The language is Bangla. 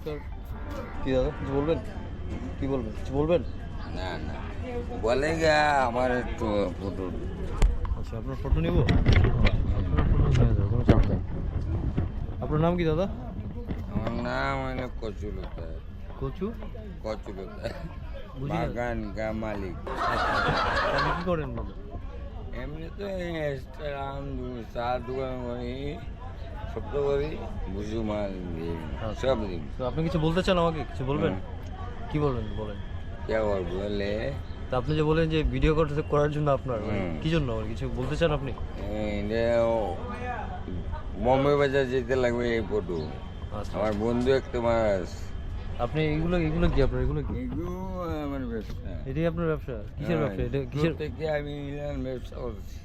নমস্কার। কি দাদা কিছু বলবেন? কি বলবেন? কিছু বলবেন? না না বলে গা আমার একটু ফটো। আচ্ছা, আপনার ফটো নিব? আপনার ফটো নিয়ে যাবো, কোনো চাপ নেই। আপনার নাম কি দাদা? আমার নাম হলো কচুলতা। কচু? কচুলতা বুঝি না। বাগান গা মালিক। আচ্ছা, আপনি কি করেন বলুন? এমনি তো রেস্টুরাম চার দোকান করি, সব করি, বুঝু মাল দিই, সব দিই। তো আপনি কিছু বলতে চান আমাকে? কিছু বলবেন? কি বলবেন বলেন? কে বলে তা আপনি যে বলেন যে ভিডিও করার জন্য আপনার মানে কি জন্য মানে কিছু বলতে চান আপনি? বোম্বে বাজার যেতে লাগবে এই ফটো। আচ্ছা, আমার বন্ধু একটা মাস। আপনি এগুলো এগুলো কি আপনার এগুলো কি? এগুলো আমার ব্যবসা। এটাই আপনার ব্যবসা? কিসের ব্যবসা? এটা কিসের? থেকে আমি ব্যবসা করছি।